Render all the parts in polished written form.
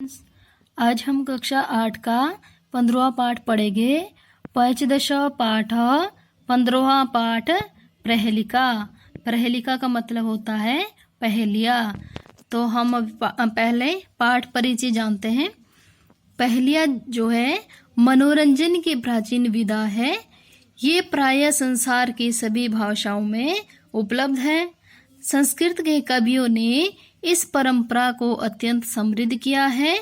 आज हम कक्षा 8 का 15वां पाठ पढ़ेंगे। पंचदश पाठ 15वां पाठ प्रहेलिका। प्रहेलिका का मतलब होता है पहेलिया। तो हम पहले पाठ परिचय जानते हैं। पहेलिया जो है मनोरंजन की प्राचीन विधा है। ये प्रायः संसार की सभी भाषाओं में उपलब्ध है। संस्कृत के कवियों ने इस परंपरा को अत्यंत समृद्ध किया है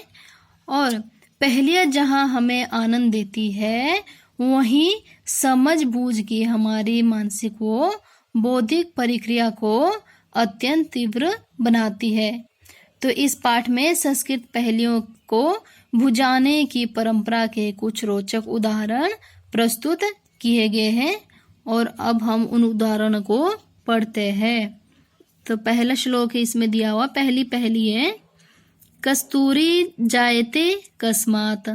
और पहेलियाँ जहाँ हमें आनंद देती है वहीं समझ बूझ के हमारी मानसिक व बौद्धिक प्रक्रिया को अत्यंत तीव्र बनाती है। तो इस पाठ में संस्कृत पहेलियों को बुझाने की परंपरा के कुछ रोचक उदाहरण प्रस्तुत किए गए हैं और अब हम उन उदाहरणों को पढ़ते हैं। तो पहला श्लोक है इसमें दिया हुआ। पहली पहेली है कस्तूरी जायते कस्मात।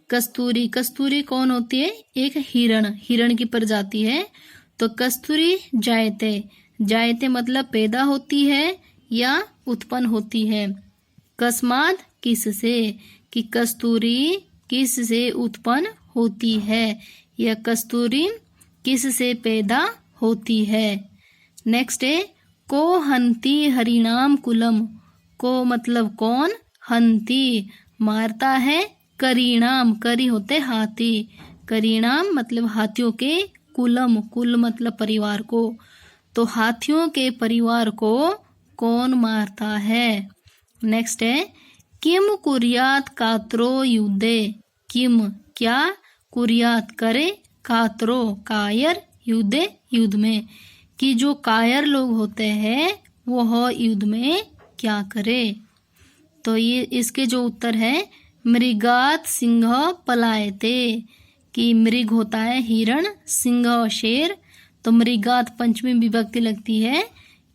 कस्तूरी, कस्तूरी कौन होती है? एक हिरण की प्रजाति है। तो कस्तूरी जायते, जायते मतलब पैदा होती है या उत्पन्न होती है। कस्मात किससे, कि कस्तूरी किससे उत्पन्न होती है या कस्तूरी किससे पैदा होती है। नेक्स्ट है को हंती हरिणाम कुलम। को मतलब कौन, हंती मारता है, करीणाम, करी होते हाथी, करीणाम मतलब हाथियों के, कुलम, कुल मतलब परिवार को। तो हाथियों के परिवार को कौन मारता है। नेक्स्ट है किम कुर्यात कातरो युद्धे। किम क्या, कुर्यात करे, कातरो कायर, युद्धे युद्ध में, कि जो कायर लोग होते हैं वह युद्ध में क्या करे। तो ये इसके जो उत्तर है मृगात सिंह पलायते, कि मृग होता है हिरण, सिंह शेर। तो मृगात पंचमी विभक्ति लगती है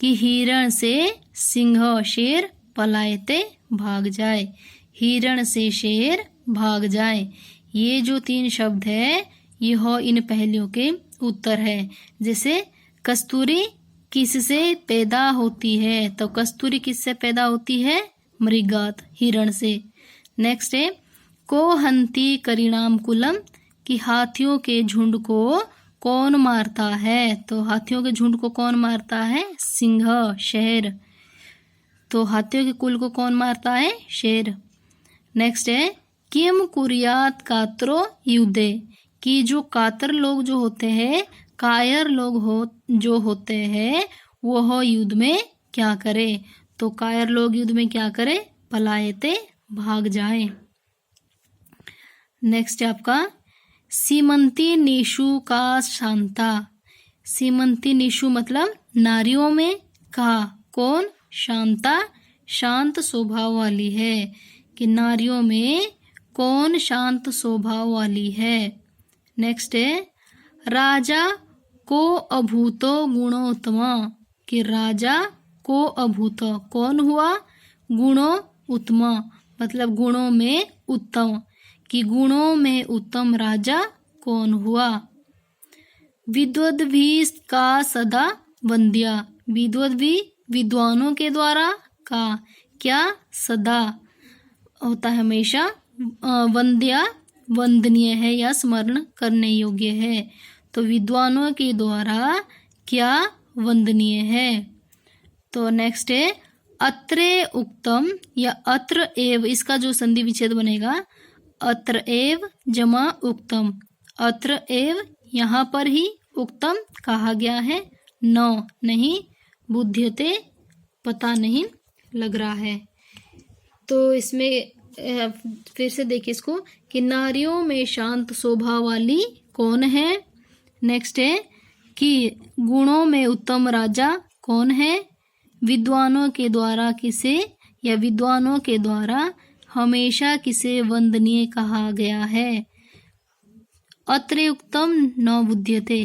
कि हिरण से सिंह शेर पलायते भाग जाए, हिरण से शेर भाग जाए। ये जो 3 शब्द है यह इन पहेलियों के उत्तर है। जैसे कस्तूरी किससे पैदा होती है, तो कस्तूरी किससे पैदा होती है, मृगात हिरण से। नेक्स्ट है को हंती करीणाम कुलम, कि हाथियों के झुंड को कौन मारता है। तो हाथियों के झुंड को कौन मारता है, सिंह शेर। तो हाथियों के कुल को कौन मारता है, शेर। नेक्स्ट है किम कुर्यात कातरो युद्धे, कि जो कातर लोग जो होते हैं, कायर लोग जो होते हैं वह युद्ध में क्या करे। तो कायर लोग युद्ध में क्या करे, पलायते भाग जाए। नेक्स्ट है आपका सीमंती निशु का शांता। सीमंती निशु मतलब नारियों में का कौन, शांता शांत स्वभाव वाली है, कि नारियों में कौन शांत स्वभाव वाली है। नेक्स्ट है राजा को अभूतो गुणोत्तमा, कि राजा को अभूत कौन हुआ, गुणो उत्तम मतलब गुणों में उत्तम, कि गुणों में उत्तम राजा कौन हुआ। विद्वद्भी का सदा वंद्या। विद्वद्भी विद्वानों के द्वारा का क्या, सदा होता है हमेशा, वंद्या वंदनीय है या स्मरण करने योग्य है। तो विद्वानों के द्वारा क्या वंदनीय है। तो नेक्स्ट है अत्रे उक्तम या अत्र एव, इसका जो संधि विच्छेद बनेगा अत्र एव जमा उक्तम। अत्र एव यहाँ पर ही उक्तम कहा गया है, न नहीं, बुध्यते पता नहीं लग रहा है। तो इसमें फिर से देखिए इसको कि नारियों में शांत स्वभाव वाली कौन है। नेक्स्ट है कि गुणों में उत्तम राजा कौन है। विद्वानों के द्वारा किसे या विद्वानों के द्वारा हमेशा किसे वंदनीय कहा गया है। अत्र उत्तम न बुध्यते,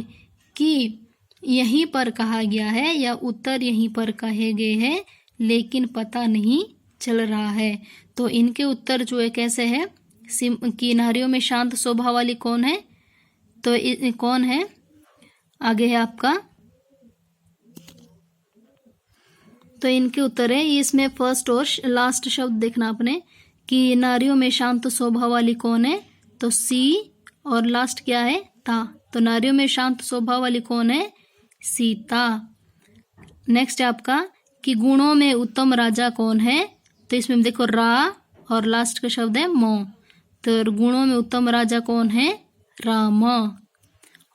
कि यहीं पर कहा गया है या उत्तर यहीं पर कहे गए हैं लेकिन पता नहीं चल रहा है। तो इनके उत्तर जो है कैसे है कि नारियों में शांत स्वभाव वाली कौन है। तो कौन है, आगे है आपका। तो इनके उत्तर है इसमें फर्स्ट और लास्ट शब्द देखना आपने कि नारियों में शांत स्वभाव वाली कौन है, तो सी, और लास्ट क्या है, ता। तो नारियों में शांत स्वभाव वाली कौन है, सीता। नेक्स्ट है आपका कि गुणों में उत्तम राजा कौन है, तो इसमें देखो रा और लास्ट का शब्द है मो। तो गुणों में उत्तम राजा कौन है, राम।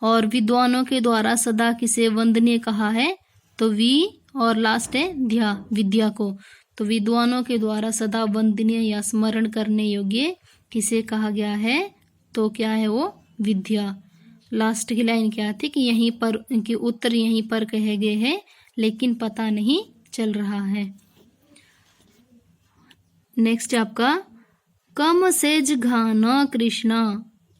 और विद्वानों के द्वारा सदा किसे वंदनीय कहा है, तो वी, और लास्ट है ध्या, विद्या को। तो विद्वानों के द्वारा सदा वंदनीय या स्मरण करने योग्य किसे कहा गया है, तो क्या है वो, विद्या। लास्ट की लाइन क्या थी कि यहीं पर कि उत्तर यहीं पर कहे गए हैं लेकिन पता नहीं चल रहा है। नेक्स्ट आपका कम सेज घाना कृष्णा।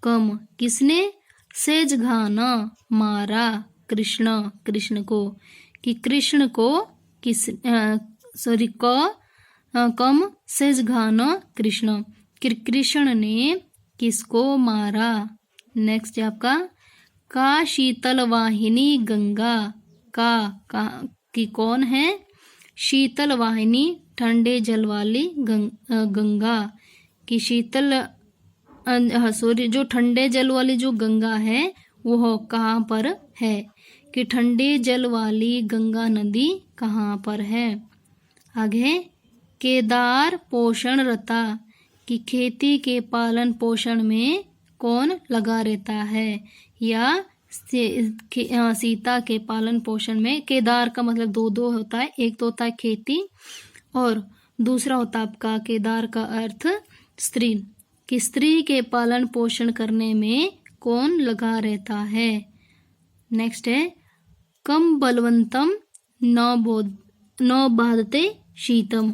कम किसने, सेज घाना मारा, कृष्ण कृष्ण को, कि कृष्ण को किस सॉरी कम सेज घाना कृष्ण, कृष्ण ने किसको मारा। नेक्स्ट है आपका का शीतल वाहिनी गंगा। का की कौन है, शीतल वाहिनी ठंडे जल वाली गंगा, की शीतल सॉरी जो ठंडे जल वाली जो गंगा है वो कहाँ पर है, कि ठंडे जल वाली गंगा नदी कहाँ पर है। आगे केदार पोषण रता, कि खेती के पालन पोषण में कौन लगा रहता है, या सीता के पालन पोषण में। केदार का मतलब दो होता है, एक तो होता है खेती और दूसरा होता है आपका केदार का अर्थ स्त्री, कि स्त्री के पालन पोषण करने में कौन लगा रहता है। नेक्स्ट है कम बलवंतम न बाधते शीतम।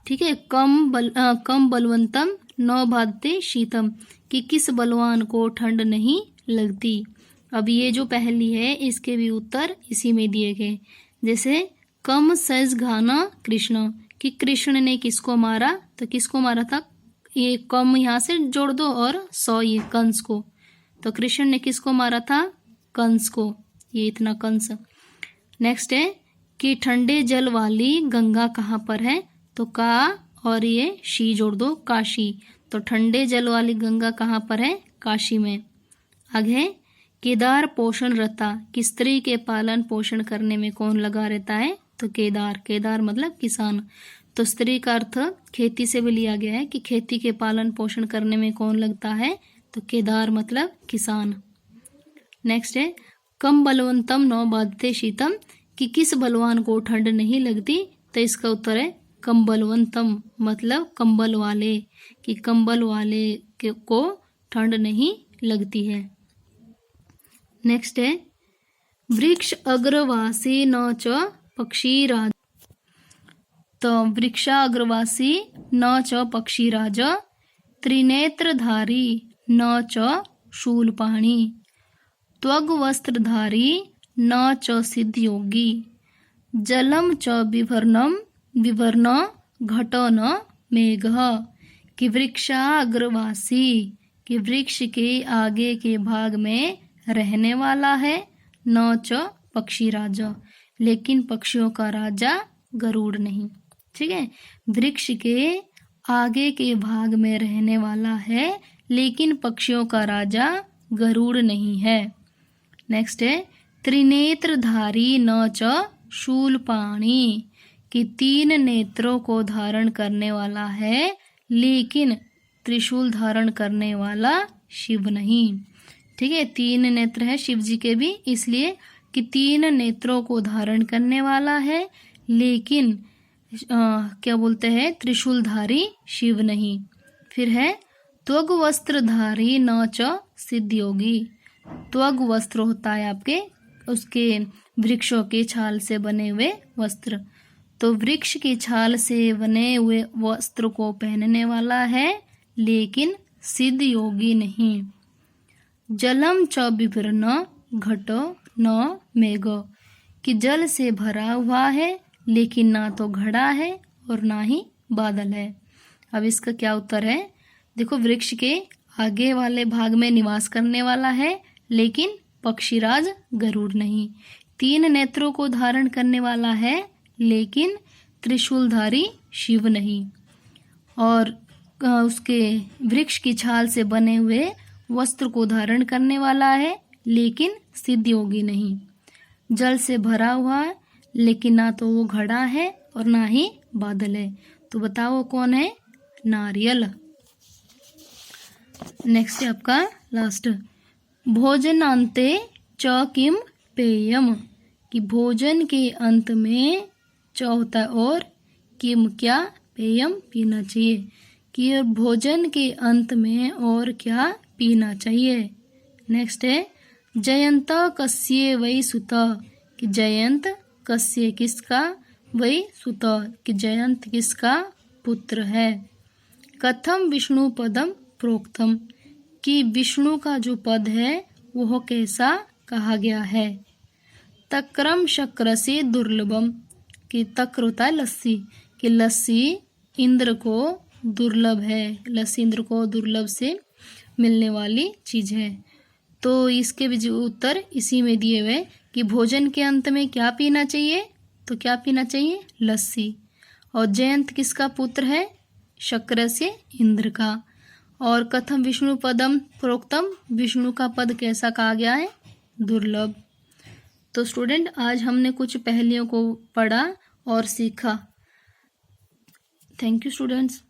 ठीक है, कम बलवंतम न बाधते शीतम, कि किस बलवान को ठंड नहीं लगती। अब ये जो पहली है इसके भी उत्तर इसी में दिए गए। जैसे कम सज घाना कृष्ण, कि कृष्ण ने किसको मारा, तो किसको मारा था, ये कम यहाँ से जोड़ दो और 100 ये कंस को, तो कृष्ण ने किसको मारा था, कंस को, ये इतना कंस। नेक्स्ट है कि ठंडे जल वाली गंगा कहाँ पर है, तो का और ये शी जोड़ दो, काशी। तो ठंडे जल वाली गंगा कहाँ पर है, काशी में। आगे केदार पोषण रता, कि स्त्री के पालन पोषण करने में कौन लगा रहता है, तो केदार। केदार मतलब किसान, तो स्त्री का अर्थ खेती से भी लिया गया है कि खेती के पालन पोषण करने में कौन लगता है, तो केदार मतलब किसान। नेक्स्ट है कम बलवंतम न बाधते शीतम, कि किस बलवान को ठंड नहीं लगती, तो इसका उत्तर है कम बलवंतम मतलब कंबल वाले, कि कंबल वाले को ठंड नहीं लगती है। नेक्स्ट है वृक्ष अग्रवासी न च पक्षी राज, तो वृक्षाग्रवासी न च पक्षी राज, त्रिनेत्रधारी न च शूलपाणी, त्वग वस्त्रधारी न च सिद्ध योगी, जलम च विवर्ण घटो न मेघ, कि वृक्षाग्रवासी, कि वृक्ष के आगे के भाग में रहने वाला है, न च पक्षी राजा, लेकिन पक्षियों का राजा गरुड़ नहीं। ठीक है, वृक्ष के आगे के भाग में रहने वाला है लेकिन पक्षियों का राजा गरुड़ नहीं है। नेक्स्ट है त्रिनेत्रधारी न च शूलपाणी, कि 3 नेत्रों को धारण करने वाला है लेकिन त्रिशूल धारण करने वाला शिव नहीं। ठीक है, 3 नेत्र है शिव जी के भी, इसलिए कि 3 नेत्रों को धारण करने वाला है लेकिन क्या बोलते हैं त्रिशूलधारी शिव नहीं। फिर है त्वग वस्त्रधारी न च सिद्ध योगी, त्वग वस्त्र होता है आपके उसके वृक्षों के छाल से बने हुए वस्त्र, तो वृक्ष की छाल से बने हुए वस्त्र को पहनने वाला है लेकिन सिद्ध योगी नहीं। जलम च विवर्ण घटो न मेघो, कि जल से भरा हुआ है लेकिन ना तो घड़ा है और ना ही बादल है। अब इसका क्या उत्तर है, देखो वृक्ष के आगे वाले भाग में निवास करने वाला है लेकिन पक्षीराज गरुड़ नहीं, 3 नेत्रों को धारण करने वाला है लेकिन त्रिशूलधारी शिव नहीं, और उसके वृक्ष की छाल से बने हुए वस्त्र को धारण करने वाला है, लेकिन सिद्ध योगी नहीं। जल से भरा हुआ है, लेकिन ना तो वो घड़ा है और ना ही बादल है। तो बताओ कौन है? नारियल। नेक्स्ट है आपका लास्ट, भोजनांते च किम पेयम, कि भोजन के अंत में च होता है और किम क्या, पेयम पीना चाहिए, कि भोजन के अंत में और क्या पीना चाहिए। नेक्स्ट है जयंत कस्य वै सुत, कि जयंत कस्य किसका, वै सुत, कि जयंत किसका पुत्र है। कथम विष्णु पदम प्रोक्तम, कि विष्णु का जो पद है वह कैसा कहा गया है। तक्रम शक्र से दुर्लभम, कि तक्र होता है लस्सी, कि लस्सी इंद्र को दुर्लभ है, लस्सी इंद्र को दुर्लभ से मिलने वाली चीज है। तो इसके भी जो उत्तर इसी में दिए हुए, कि भोजन के अंत में क्या पीना चाहिए, तो क्या पीना चाहिए, लस्सी। और जयंत किसका पुत्र है, शक्र से इंद्र का। और कथम विष्णु पदम प्रोक्तम, विष्णु का पद कैसा कहा गया है, दुर्लभ। तो स्टूडेंट आज हमने कुछ पहेलियों को पढ़ा और सीखा। Thank you students.